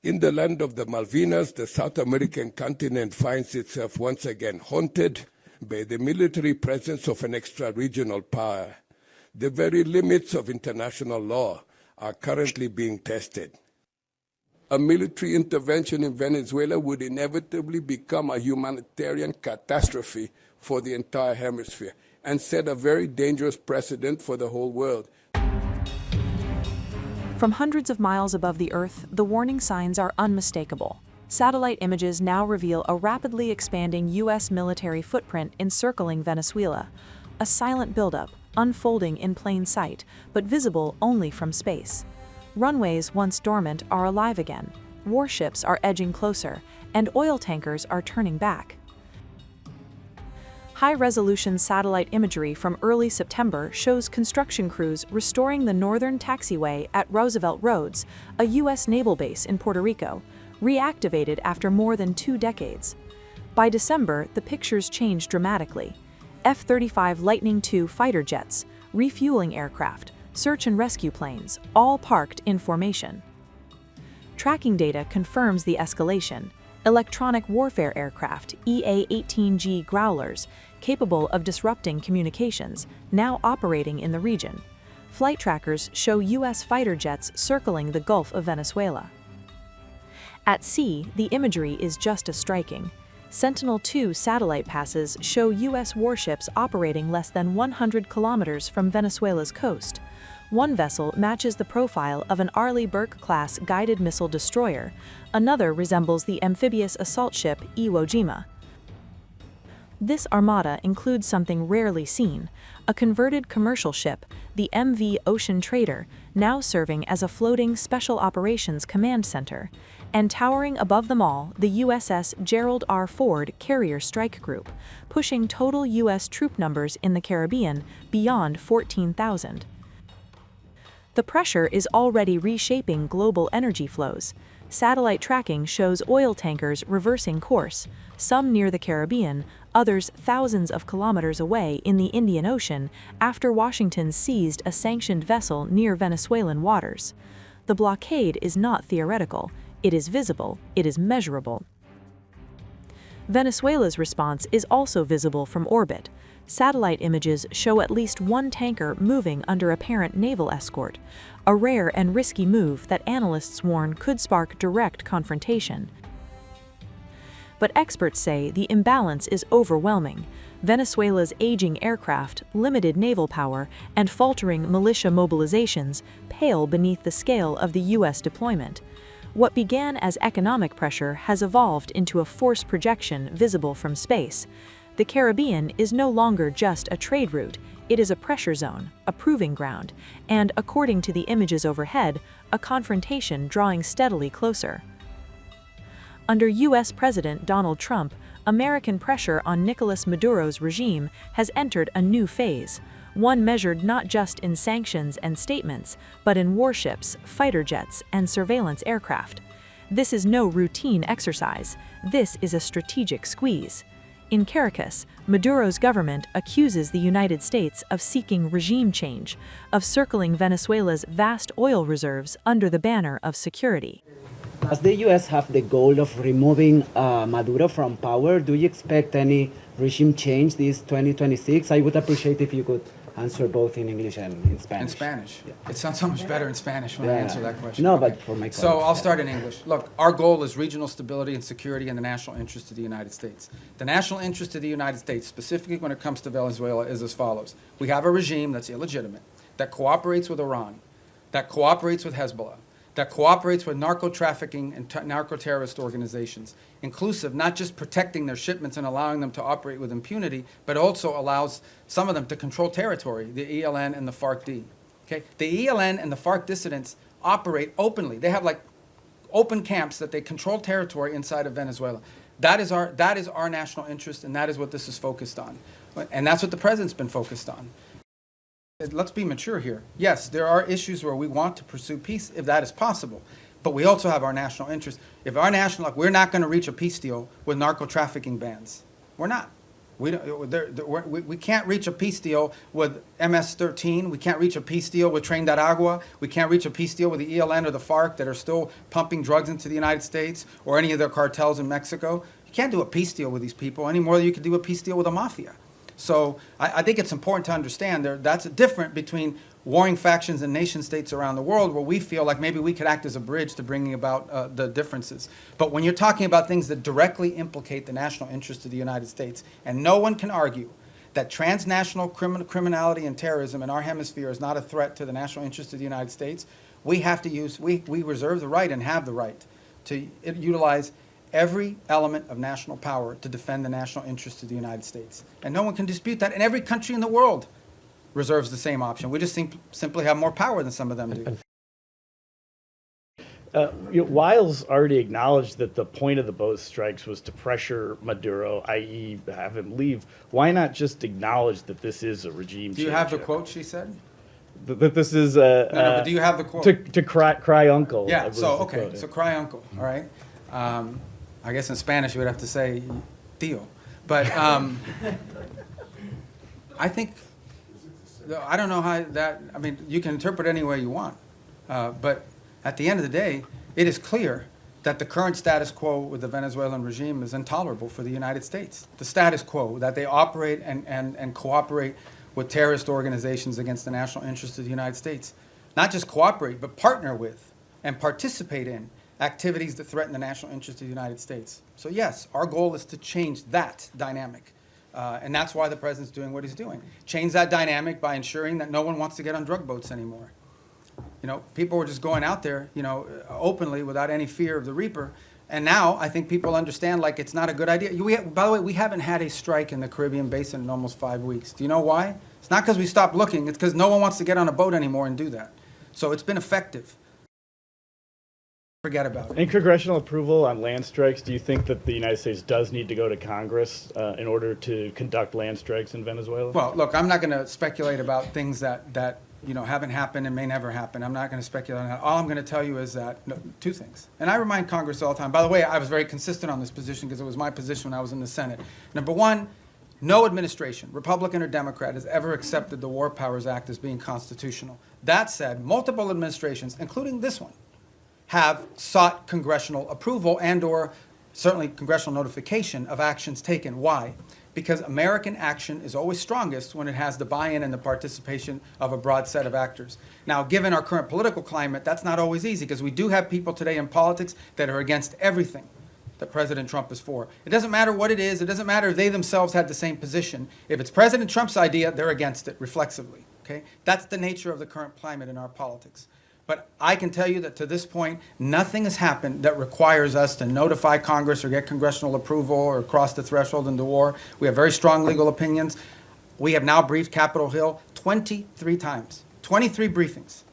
In the land of the Malvinas, the South American continent finds itself once again haunted by the military presence of an extra-regional power. The very limits of international law are currently being tested. A military intervention in Venezuela would inevitably become a humanitarian catastrophe for the entire hemisphere and set a very dangerous precedent for the whole world. From hundreds of miles above the Earth, the warning signs are unmistakable. Satellite images now reveal a rapidly expanding U.S. military footprint encircling Venezuela, a silent buildup, unfolding in plain sight, but visible only from space. Runways once dormant are alive again, warships are edging closer, and oil tankers are turning back. High-resolution satellite imagery from early September shows construction crews restoring the northern taxiway at Roosevelt Roads, a U.S. naval base in Puerto Rico, reactivated after more than 2 decades. By December, the pictures changed dramatically. F-35 Lightning II fighter jets, refueling aircraft, search and rescue planes, all parked in formation. Tracking data confirms the escalation. Electronic warfare aircraft, EA-18G Growlers, capable of disrupting communications, now operating in the region. Flight trackers show U.S. fighter jets circling the Gulf of Venezuela. At sea, the imagery is just as striking. Sentinel-2 satellite passes show U.S. warships operating less than 100 kilometers from Venezuela's coast. One vessel matches the profile of an Arleigh Burke-class guided missile destroyer. Another resembles the amphibious assault ship Iwo Jima. This armada includes something rarely seen, a converted commercial ship, the MV Ocean Trader, now serving as a floating Special Operations Command Center, and towering above them all, the USS Gerald R. Ford Carrier Strike Group, pushing total U.S. troop numbers in the Caribbean beyond 14,000. The pressure is already reshaping global energy flows. Satellite tracking shows oil tankers reversing course, some near the Caribbean, others thousands of kilometers away in the Indian Ocean after Washington seized a sanctioned vessel near Venezuelan waters. The blockade is not theoretical, it is visible, it is measurable. Venezuela's response is also visible from orbit. Satellite images show at least one tanker moving under apparent naval escort, a rare and risky move that analysts warn could spark direct confrontation. But experts say the imbalance is overwhelming. Venezuela's aging aircraft, limited naval power, and faltering militia mobilizations pale beneath the scale of the U.S. deployment. What began as economic pressure has evolved into a force projection visible from space. The Caribbean is no longer just a trade route, it is a pressure zone, a proving ground, and, according to the images overhead, a confrontation drawing steadily closer. Under U.S. President Donald Trump, American pressure on Nicolás Maduro's regime has entered a new phase, one measured not just in sanctions and statements, but in warships, fighter jets, and surveillance aircraft. This is no routine exercise, this is a strategic squeeze. In Caracas, Maduro's government accuses the United States of seeking regime change, of circling Venezuela's vast oil reserves under the banner of security. Does the U.S. have the goal of removing Maduro from power? Do you expect any regime change this 2026? I would appreciate if you could answer both in English and in Spanish. In Spanish? Yeah. It sounds so much better in Spanish when I answer that question. No, Okay. but for my colleagues. So I'll start in English. Look, our goal is regional stability and security and the national interest of the United States. The national interest of the United States, specifically when it comes to Venezuela, is as follows. We have a regime that's illegitimate, that cooperates with Iran, that cooperates with Hezbollah, that cooperates with narco-trafficking and narco-terrorist organizations, inclusive not just protecting their shipments and allowing them to operate with impunity, but also allows some of them to control territory, the ELN and the FARC-D. Okay? The ELN and the FARC dissidents operate openly. They have like open camps that they control territory inside of Venezuela. That is our national interest, and that is what this is focused on. And that's what the president's been focused on. Let's be mature here. Yes, there are issues where we want to pursue peace if that is possible, but we also have our national interest. If our national, we're not going to reach a peace deal with narco-trafficking bans. We're not. We can't reach a peace deal with MS-13. We can't reach a peace deal with Tren de Aragua. We can't reach a peace deal with the ELN or the FARC that are still pumping drugs into the United States or any of their cartels in Mexico. You can't do a peace deal with these people any more than you could do a peace deal with a mafia. So I think it's important to understand that's different between warring factions and nation states around the world where we feel like maybe we could act as a bridge to bringing about the differences. But when you're talking about things that directly implicate the national interest of the United States, and no one can argue that transnational criminality and terrorism in our hemisphere is not a threat to the national interest of the United States, we reserve the right and have the right to utilize every element of national power to defend the national interest of the United States. And no one can dispute that. And every country in the world reserves the same option. We just simply have more power than some of them do. Wiles already acknowledged that the point of the boat strikes was to pressure Maduro, i.e. have him leave. Why not just acknowledge that this is a regime change? Do you have the quote she said? That this is no, but do you have the quote? To cry uncle. Yeah, so cry uncle, all right? I guess in Spanish you would have to say tío. But I think, I don't know how that, I mean, you can interpret any way you want. But at the end of the day, it is clear that the current status quo with the Venezuelan regime is intolerable for the United States. The status quo, that they operate and cooperate with terrorist organizations against the national interests of the United States. Not just cooperate, but partner with and participate in activities that threaten the national interest of the United States. So yes, our goal is to change that dynamic. And that's why the president's doing what he's doing. Change that dynamic by ensuring that no one wants to get on drug boats anymore. You know, people were just going out there, you know, openly without any fear of the reaper. And now I think people understand, like, it's not a good idea. By the way, we haven't had a strike in the Caribbean basin in almost 5 weeks. Do you know why? It's not because we stopped looking. It's because no one wants to get on a boat anymore and do that. So it's been effective. Forget about it. In congressional approval on land strikes, do you think that the United States does need to go to Congress in order to conduct land strikes in Venezuela? Well, look, I'm not going to speculate about things that you know, haven't happened and may never happen. I'm not going to speculate on that. All I'm going to tell you is that, two things. And I remind Congress all the time. By the way, I was very consistent on this position because it was my position when I was in the Senate. Number one, no administration, Republican or Democrat, has ever accepted the War Powers Act as being constitutional. That said, multiple administrations, including this one, have sought congressional approval and or certainly congressional notification of actions taken. Why? Because American action is always strongest when it has the buy-in and the participation of a broad set of actors. Now, given our current political climate, that's not always easy because we do have people today in politics that are against everything that President Trump is for. It doesn't matter what it is. It doesn't matter if they themselves had the same position. If it's President Trump's idea, they're against it reflexively. Okay? That's the nature of the current climate in our politics. But I can tell you that to this point, nothing has happened that requires us to notify Congress or get congressional approval or cross the threshold into war. We have very strong legal opinions. We have now briefed Capitol Hill 23 times, 23 briefings.